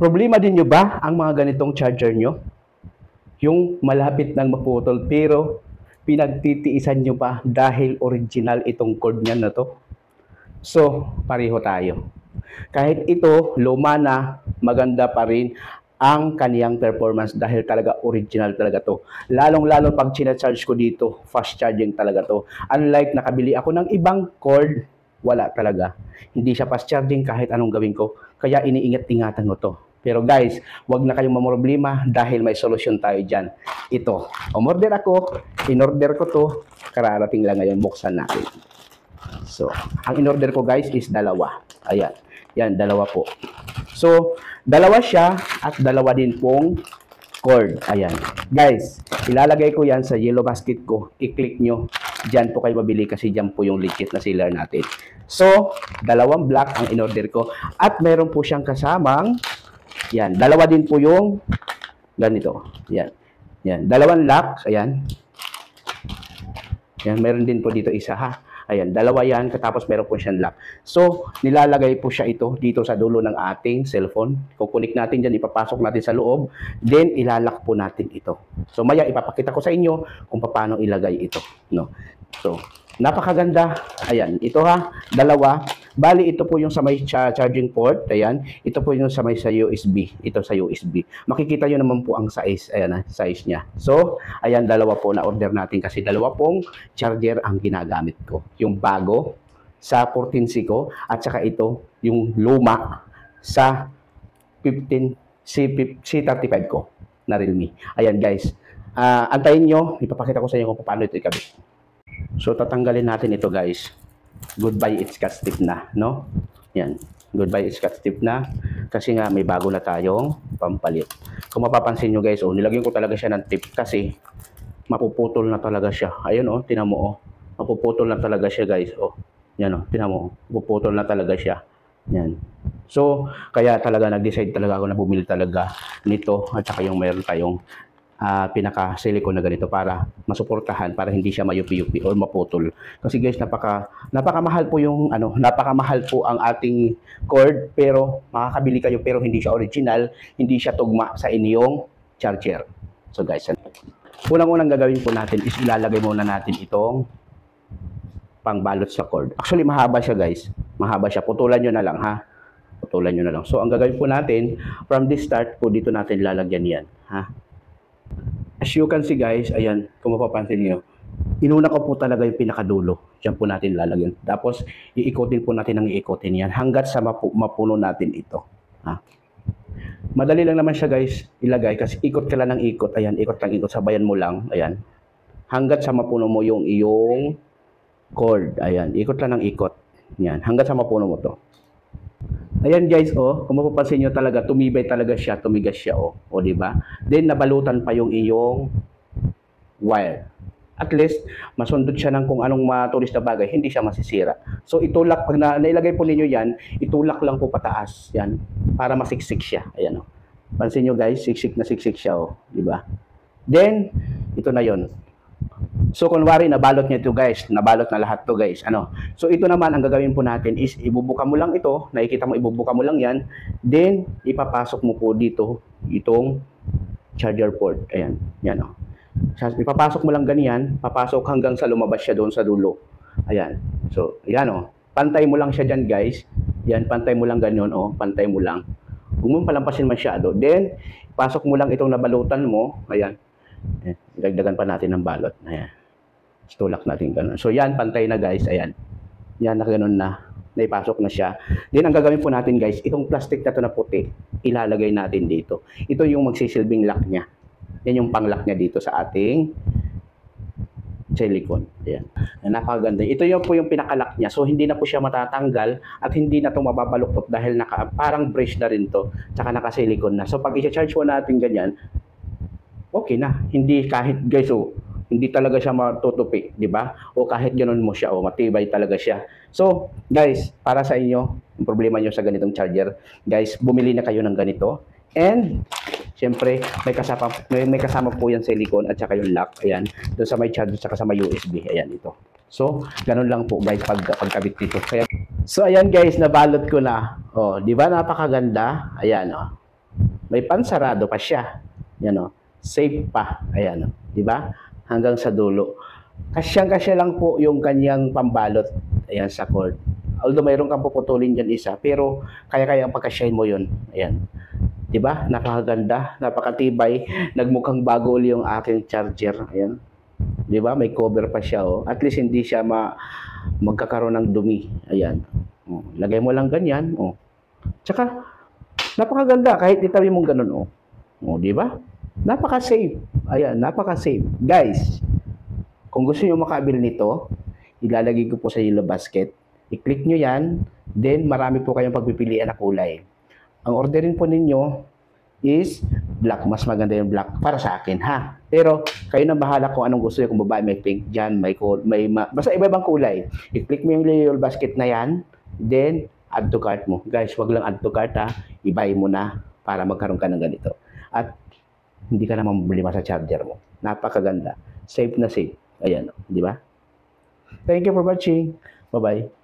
Problema din nyo ba ang mga ganitong charger nyo? Yung malapit nang maputol pero pinagtitiisan nyo pa dahil original itong cord niyan na to? So, pareho tayo. Kahit ito, luma na, maganda pa rin ang kaniyang performance dahil talaga original talaga to. Lalong-lalo pag charge ko dito, fast charging talaga to. Unlike nakabili ako ng ibang cord, wala talaga. Hindi siya fast charging kahit anong gawin ko. Kaya iniingat-ingatan ko to. Pero guys, wag na kayong mamroblema dahil may solusyon tayo dyan. Ito, umorder ako, in-order ko to, kararating lang ngayon, buksan natin. So, ang in-order ko guys is dalawa. Ayan, yan, dalawa po. So, dalawa siya at dalawa din pong cord. Ayan. Guys, ilalagay ko yan sa yellow basket ko. I-click nyo. Diyan po kayo mabili kasi diyan po yung legit na seller natin. So, dalawang black ang in-order ko. At meron po siyang kasamang, yan, dalawa din po yung ganito. Yan. Yan, dalawang lock. Ayan. Yan, meron din po dito isa ha. Ayan, dalawa yan, katapos meron po siyang lock. So, nilalagay po siya ito dito sa dulo ng ating cellphone. Kukunik natin dyan, ipapasok natin sa loob, then ilalak po natin ito. So, maya ipapakita ko sa inyo kung paano ilagay ito. No? So, napakaganda. Ayan, ito ha, dalawa. Bali, ito po yung sa may charging port. Ayan, ito po yung sa may sa USB. Ito sa USB. Makikita nyo naman po ang size. Ayan, size niya. So, ayan, dalawa po na order natin kasi dalawa pong charger ang ginagamit ko. Yung bago sa 14C ko at saka ito, yung luma sa 15 C35 ko na Realme. Ayan guys, antayin nyo, ipapakita ko sa inyo kung paano ito ikabit. So, tatanggalin natin ito guys. Goodbye, it's cut tip na, no? Yan. Goodbye, it's cut tip na. Kasi nga, may bago na tayong pampalit. Kung mapapansin nyo guys, nilagyan ko talaga siya ng tip kasi mapuputol na talaga siya. Ayun, tinan mo, mapuputol na talaga siya guys. Yan, tinan mo, mapuputol na talaga siya. Yan. So, kaya talaga nag-decide talaga ako na bumili talaga nito at saka yung meron tayong pinaka-silicone na ganito para masuportahan, para hindi siya mayupi-yupi or maputol. Kasi guys, napakamahal po yung napakamahal po ang ating cord, pero makakabili kayo pero hindi siya original, hindi siya tugma sa inyong charger. So guys, unang-unang gagawin po natin is ilalagay muna natin itong pangbalot sa cord. Actually, mahaba siya guys. Mahaba siya. Putulan nyo na lang ha. Putulan nyo na lang. So, ang gagawin po natin, from this start po, dito natin lalagyan yan. Ha? As you can see guys, ayan, kung mapapansin nyo, inuna ko po talaga yung pinakadulo. Diyan po natin lalagyan. Tapos, iikotin po natin ang iikotin yan hanggat sa mapuno natin ito. Ha? Madali lang naman siya guys, ilagay kasi ikot ka lang ng ikot. Ayan, ikot lang ikot, sabayan mo lang. Ayan. Hanggat sa mapuno mo yung iyong cord. Ayan, ikot lang ng ikot. Yan, hanggat sa mapuno mo to. Ayan guys, kung mapapansin nyo talaga, tumibay talaga siya, tumigas siya, di ba? Then, nabalutan pa yung iyong wire. At least, masundot siya ng kung anong matulis na bagay, hindi siya masisira. So, itulak, pag nailagay po ninyo yan, itulak lang po pataas, yan, para masiksik siya. Ayan, Pansin nyo guys, siksik na siksik siya, di ba? Then, ito na yon. So, kunwari, nabalot niya ito guys. Nabalot na lahat to guys. So, ito naman, ang gagawin po natin is, ibubuka mo lang ito. Nakikita mo, ibubuka mo lang yan. Then, ipapasok mo po dito, itong charger port. Ayan. Yan, Ipapasok mo lang ganyan. Papasok hanggang sa lumabas siya doon sa dulo. Ayan. So, ayan, Pantay mo lang siya dyan guys. Yan, pantay mo lang ganyan, Pantay mo lang. Huwag mo palampasin masyado. Then, pasok mo lang itong nabalutan mo. Ayan. Dagdagan pa natin ng balot. Ayan. Tulak natin ganun. So, yan, pantay na guys. Ayan. Yan, nakaganon na. Naipasok na siya. Then, ang gagawin po natin guys, itong plastic na to na puti, ilalagay natin dito. Ito yung magsisilbing lock niya. Yan yung pang-lock niya dito sa ating silicone. Ayan. Napakaganda. Ito yung po yung pinaka-lock niya. So, hindi na po siya matatanggal at hindi na ito mababaluktot dahil parang brace na rin to. Tsaka naka-silicone na. So, pag i-charge po natin ganyan, okay na. Hindi kahit guys, hindi talaga siya matutupi, di ba? O kahit ganoon mo siya, matibay talaga siya. So, guys, para sa inyo, yung problema nyo sa ganitong charger, guys, bumili na kayo ng ganito. And, syempre, may kasama po yan silicone at saka yung lock. Ayan, doon sa may charger at saka sa may USB. Ayan, ito. So, ganun lang po, guys, pagkabit dito. So, ayan, guys, nabalot ko na. Di ba? Napakaganda. Ayan, May pansarado pa siya. Yan o. Safe pa. Ayan o. Diba? Hanggang sa dulo. Kasyang-kasya lang po yung kanyang pambalot. Ayan sa cord. Although mayroon kang puputulin dyan isa, pero kaya-kaya ang pagkasyahin mo yun. Ayan. Diba? Napakaganda, napakatibay. Nagmukhang bago uli yung aking charger. Ayan. Diba? May cover pa siya. Oh. At least hindi siya magkakaroon ng dumi. Ayan. Oh. Lagay mo lang ganyan. Oh. Tsaka, napakaganda. Kahit itabi mong ganun. Oh. Oh, diba? Napaka-safe. Ayan, napaka-safe. Guys, kung gusto nyo makabili nito, ilalagay ko po sa yellow basket. I-click nyo yan. Then, marami po kayong pagpipilian na kulay. Ang orderin po ninyo is black. Mas maganda yung black para sa akin, ha? Pero, kayo na bahala kung anong gusto nyo. Kung babae, may pink dyan, basta iba-ibang kulay. I-click mo yung yellow basket na yan. Then, add to cart mo. Guys, wag lang add to cart, ha? I-buy mo na para magkaroon ka ng ganito. At, hindi ka naman problema sa charger mo. Napakaganda. Safe na safe. Ayan, di ba? Thank you for watching. Bye-bye.